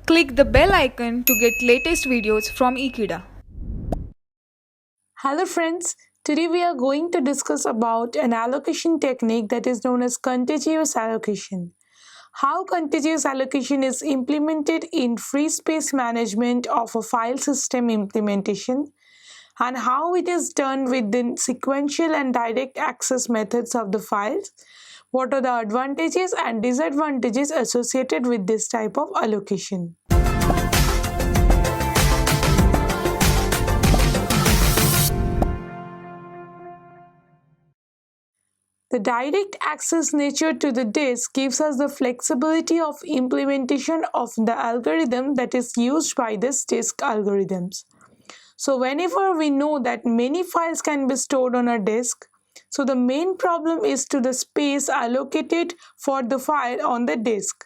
Click the bell icon to get latest videos from Ekeeda. Hello friends, today we are going to discuss about an allocation technique that is known as Contigious Allocation. How Contigious Allocation is implemented in free space management of a file system implementation, and how it is done with the sequential and direct access methods of the files. What are the advantages and disadvantages associated with this type of allocation? The direct access nature to the disk gives us the flexibility of implementation of the algorithm that is used by this disk algorithms. So whenever we know that many files can be stored on a disk, so the main problem is to the space allocated for the file on the disk.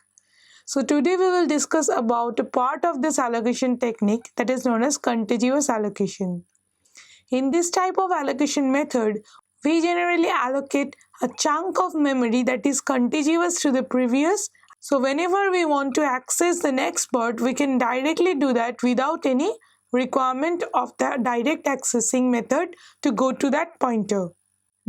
So today we will discuss about a part of this allocation technique that is known as contiguous allocation. In this type of allocation method, we generally allocate a chunk of memory that is contiguous to the previous. So whenever we want to access the next part, we can directly do that without any requirement of the direct accessing method to go to that pointer.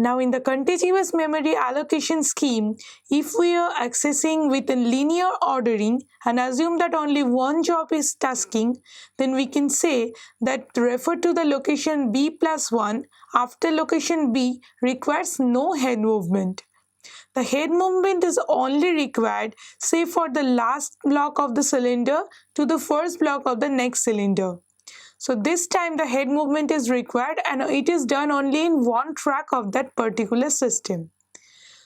Now in the contiguous memory allocation scheme, if we are accessing with a linear ordering and assume that only one job is tasking, then we can say that refer to the location B plus 1 after location B requires no head movement. The head movement is only required, say, for the last block of the cylinder to the first block of the next cylinder. So this time the head movement is required and it is done only in one track of that particular system.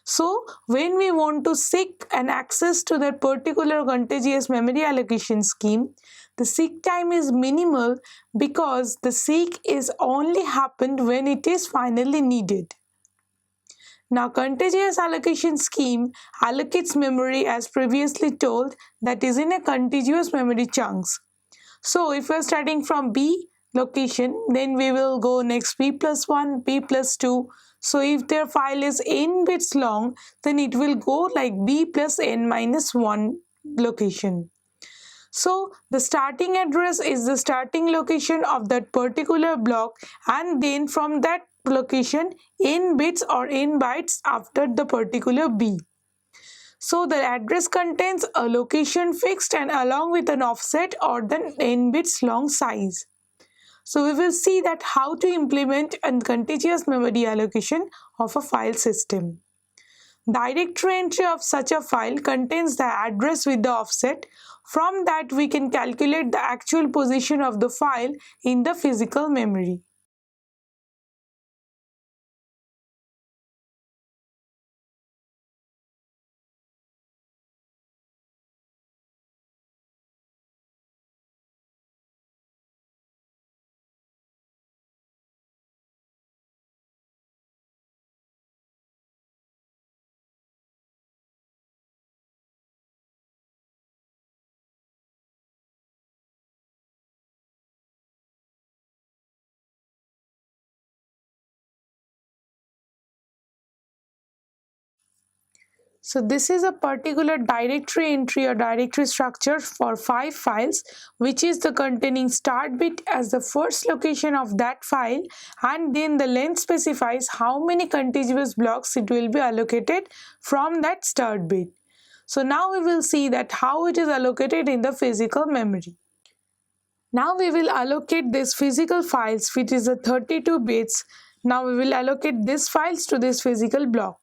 So when we want to seek an access to that particular contiguous memory allocation scheme, the seek time is minimal because the seek is only happened when it is finally needed. Now contiguous allocation scheme allocates memory as previously told, that is in a contiguous memory chunks. So if we are starting from B location, then we will go next B plus 1, B plus 2. So if their file is n bits long, then it will go like B plus n minus 1 location. So the starting address is the starting location of that particular block, and then from that location n bits or n bytes after the particular B. So the address contains a location fixed and along with an offset or the n bits long size. So we will see that how to implement a contiguous memory allocation of a file system. Directory entry of such a file contains the address with the offset. From that we can calculate the actual position of the file in the physical memory. So this is a particular directory entry or directory structure for 5 files, which is the containing start bit as the first location of that file, and then the length specifies how many contiguous blocks it will be allocated from that start bit. So now we will see that how it is allocated in the physical memory. Now we will allocate these physical files, which is the 32 bits. Now we will allocate these files to this physical block.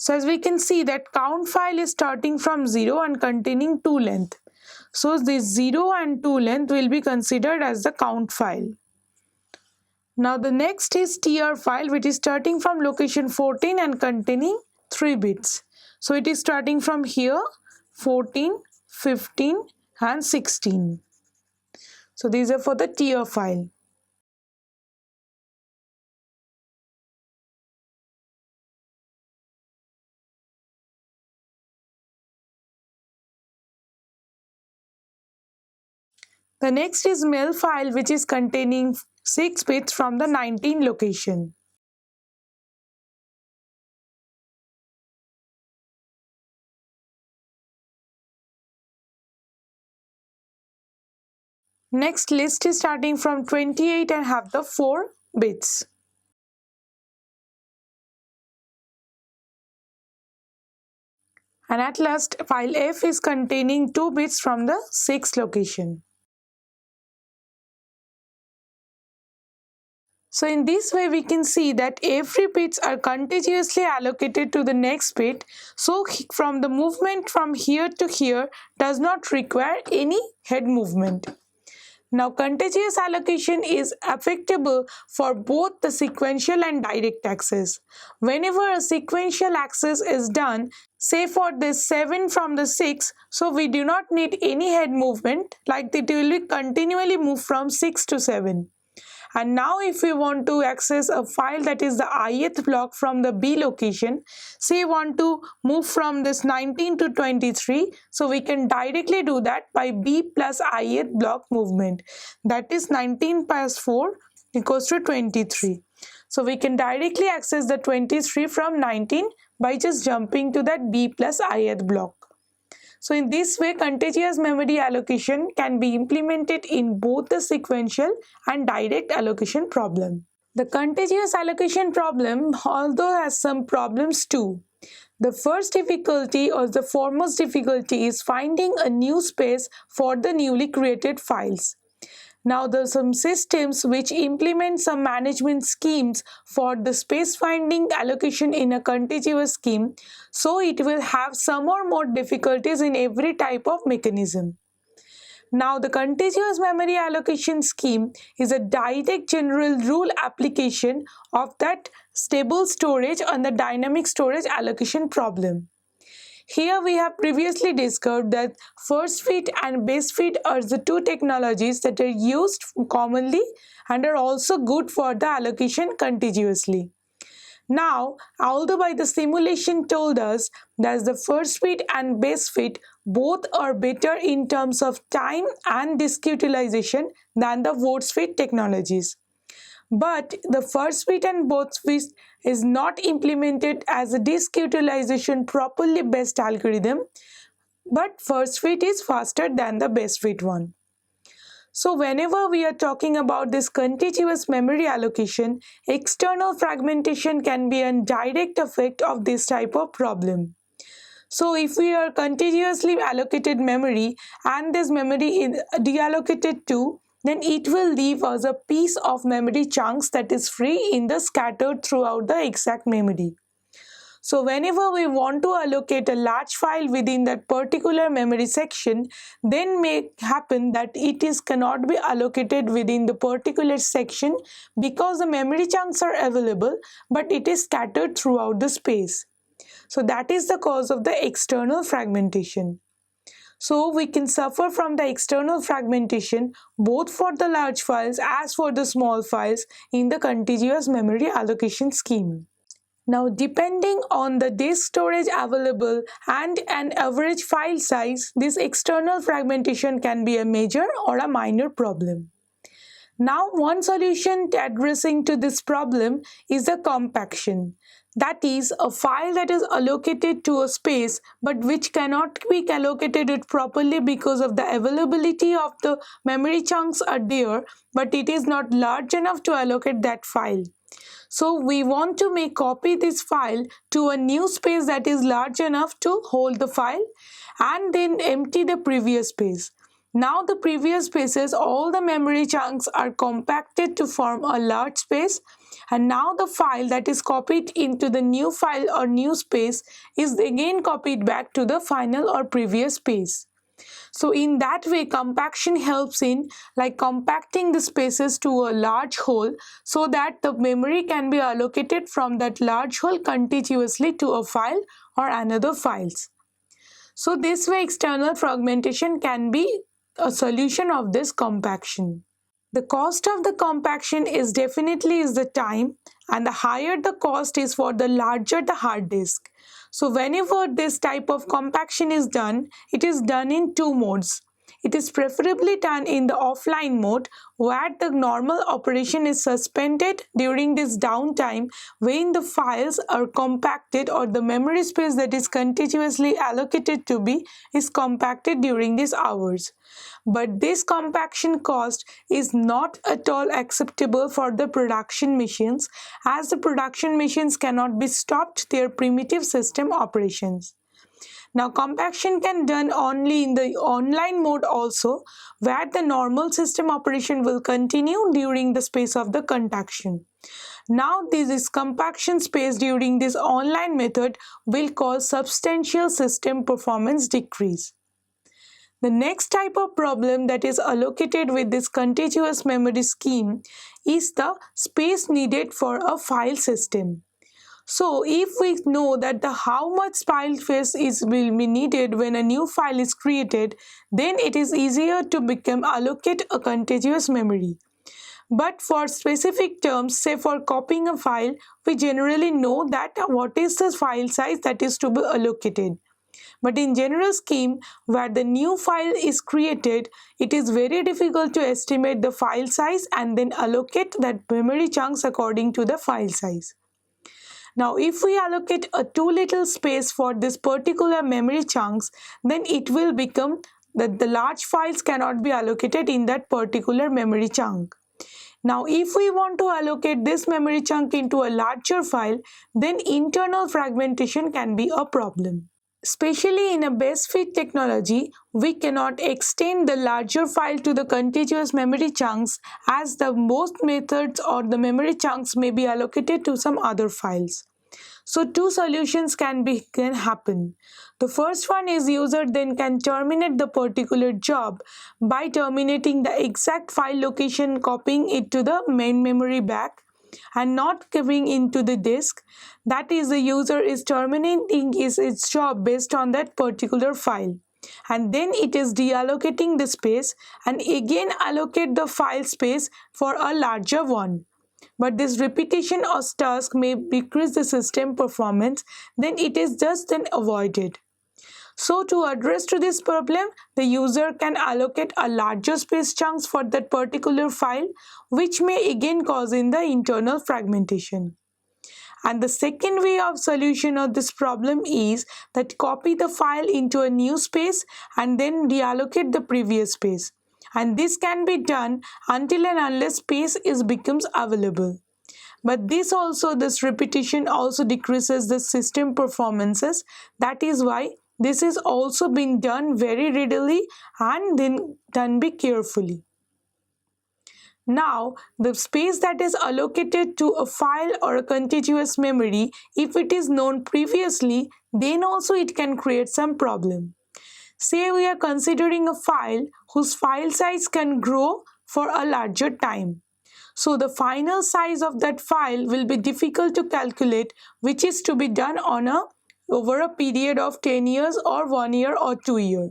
So as we can see that count file is starting from 0 and containing 2 length. So this 0 and 2 length will be considered as the count file. Now the next is tr file, which is starting from location 14 and containing 3 bits. So it is starting from here 14, 15 and 16. So these are for the tr file. The next is mail file, which is containing 6 bits from the 19 location. Next list is starting from 28 and have the 4 bits. And at last, file F is containing 2 bits from the 6th location. So in this way we can see that every bits are contiguously allocated to the next bit. So from the movement from here to here does not require any head movement. Now contagious allocation is applicable for both the sequential and direct access. Whenever a sequential access is done, say for this 7 from the 6, so we do not need any head movement, like it will be continually move from 6 to 7. And now if we want to access a file that is the ith block from the B location, say want to move from this 19 to 23, so we can directly do that by B plus ith block movement. That is 19 plus 4 equals to 23. So we can directly access the 23 from 19 by just jumping to that B plus ith block. So in this way, contiguous memory allocation can be implemented in both the sequential and direct allocation problem. The contiguous allocation problem although has some problems too. The first difficulty or the foremost difficulty is finding a new space for the newly created files. Now there are some systems which implement some management schemes for the space finding allocation in a contiguous scheme, so it will have some or more difficulties in every type of mechanism. Now the contiguous memory allocation scheme is a direct general rule application of that stable storage on the dynamic storage allocation problem. Here we have previously discovered that first fit and base fit are the two technologies that are used commonly and are also good for the allocation contiguously. Now, although by the simulation told us that the first fit and base fit both are better in terms of time and disk utilization than the force fit technologies. But the first fit and both fit is not implemented as a disk utilization properly best algorithm, but first fit is faster than the best fit one. So whenever we are talking about this contiguous memory allocation, external fragmentation can be a direct effect of this type of problem. So if we are contiguously allocated memory and this memory is deallocated too, then it will leave us a piece of memory chunks that is free in the scattered throughout the exact memory. So whenever we want to allocate a large file within that particular memory section, then may happen that cannot be allocated within the particular section because the memory chunks are available, but it is scattered throughout the space. So that is the cause of the external fragmentation. So we can suffer from the external fragmentation both for the large files as for the small files in the contiguous memory allocation scheme. Now depending on the disk storage available and an average file size, this external fragmentation can be a major or a minor problem. Now one solution to addressing to this problem is the compaction. That is a file that is allocated to a space but which cannot be allocated it properly because of the availability of the memory chunks are there, but it is not large enough to allocate that file. So we want to copy this file to a new space that is large enough to hold the file and then empty the previous space. Now the previous spaces, all the memory chunks are compacted to form a large space, and now the file that is copied into the new file or new space is again copied back to the final or previous space. So in that way, compaction helps in compacting the spaces to a large whole so that the memory can be allocated from that large whole contiguously to a file or another files. So this way external fragmentation can be a solution of this compaction. The cost of the compaction is definitely the time, and the higher the cost is for the larger the hard disk. So whenever this type of compaction is done, it is done in two modes. It is preferably done in the offline mode where the normal operation is suspended during this downtime when the files are compacted or the memory space that is contiguously allocated to be is compacted during these hours. But this compaction cost is not at all acceptable for the production machines, as the production machines cannot be stopped their primitive system operations. Now, compaction can be done only in the online mode also, where the normal system operation will continue during the space of the contraction. Now, this compaction space during this online method will cause substantial system performance decrease. The next type of problem that is allocated with this contiguous memory scheme is the space needed for a file system. So if we know that the how much file space will be needed when a new file is created, then it is easier to allocate a contiguous memory. But for specific terms, say for copying a file, we generally know that what is the file size that is to be allocated. But in general scheme, where the new file is created, it is very difficult to estimate the file size and then allocate that memory chunks according to the file size. Now, if we allocate a too little space for this particular memory chunks, then it will become that the large files cannot be allocated in that particular memory chunk. Now, if we want to allocate this memory chunk into a larger file, then internal fragmentation can be a problem. Especially in a best fit technology, we cannot extend the larger file to the contiguous memory chunks, as the most methods or the memory chunks may be allocated to some other files. So two solutions can happen. The first one is user then can terminate the particular job by terminating the exact file location, copying it to the main memory back and not giving into the disk. That is, the user is terminating its job based on that particular file, and then it is deallocating the space and again allocate the file space for a larger one. But this repetition of task may decrease the system performance, then it is just then avoided. So to address to this problem, the user can allocate a larger space chunks for that particular file, which may again cause in the internal fragmentation. And the second way of solution of this problem is that copy the file into a new space and then reallocate the previous space. And this can be done until and unless space becomes available. But this repetition also decreases the system performances. That is why this is also being done very readily and then done be carefully. Now, the space that is allocated to a file or a contiguous memory, if it is known previously, then also it can create some problem. Say we are considering a file whose file size can grow for a larger time. So the final size of that file will be difficult to calculate, which is to be done over a period of 10 years or 1 year or 2 years.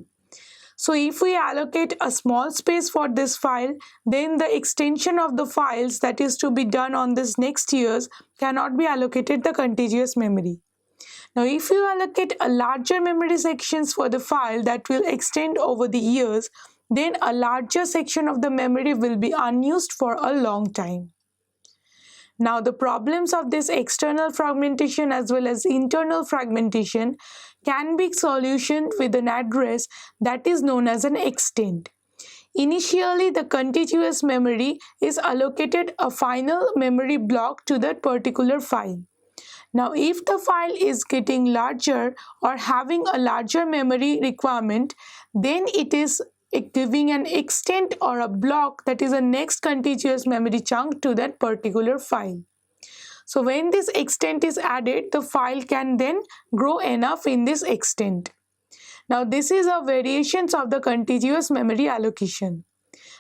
So if we allocate a small space for this file, then the extension of the files that is to be done on this next years cannot be allocated the contiguous memory. Now, if you allocate a larger memory sections for the file that will extend over the years, then a larger section of the memory will be unused for a long time. Now, the problems of this external fragmentation as well as internal fragmentation can be solutioned with an address that is known as an extent. Initially, the contiguous memory is allocated a final memory block to that particular file. Now, if the file is getting larger or having a larger memory requirement, then it is giving an extent or a block that is a next contiguous memory chunk to that particular file. So when this extent is added, the file can then grow enough in this extent. Now, this is a variations of the contiguous memory allocation.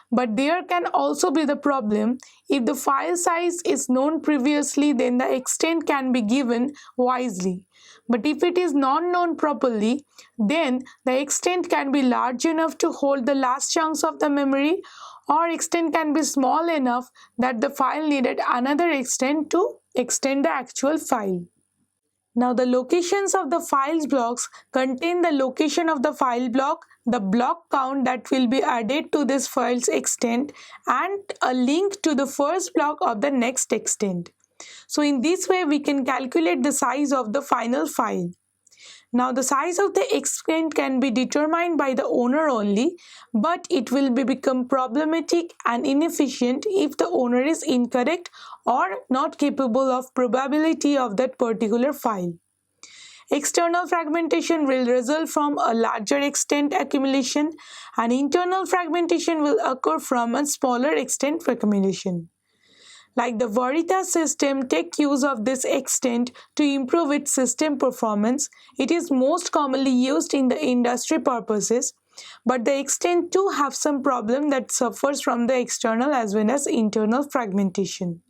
But there can also be the problem if the file size is known previously, then the extent can be given wisely. But if it is not known properly, then the extent can be large enough to hold the last chunks of the memory, or extent can be small enough that the file needed another extent to extend the actual file. Now, the locations of the files blocks contain the location of the file block, the block count that will be added to this file's extent, and a link to the first block of the next extent. So in this way, we can calculate the size of the final file. Now the size of the extent can be determined by the owner only, but it will become problematic and inefficient if the owner is incorrect or not capable of probability of that particular file. External fragmentation will result from a larger extent accumulation, and internal fragmentation will occur from a smaller extent accumulation. Like the Veritas system take use of this extent to improve its system performance. It is most commonly used in the industry purposes, but the extent too have some problem that suffers from the external as well as internal fragmentation.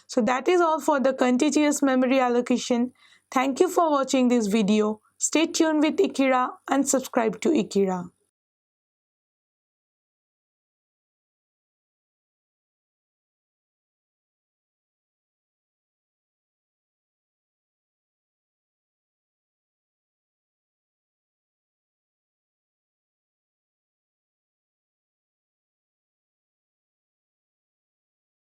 So that is all for the contiguous memory allocation. Thank you for watching this video. Stay tuned with Ekeeda and subscribe to Ekeeda.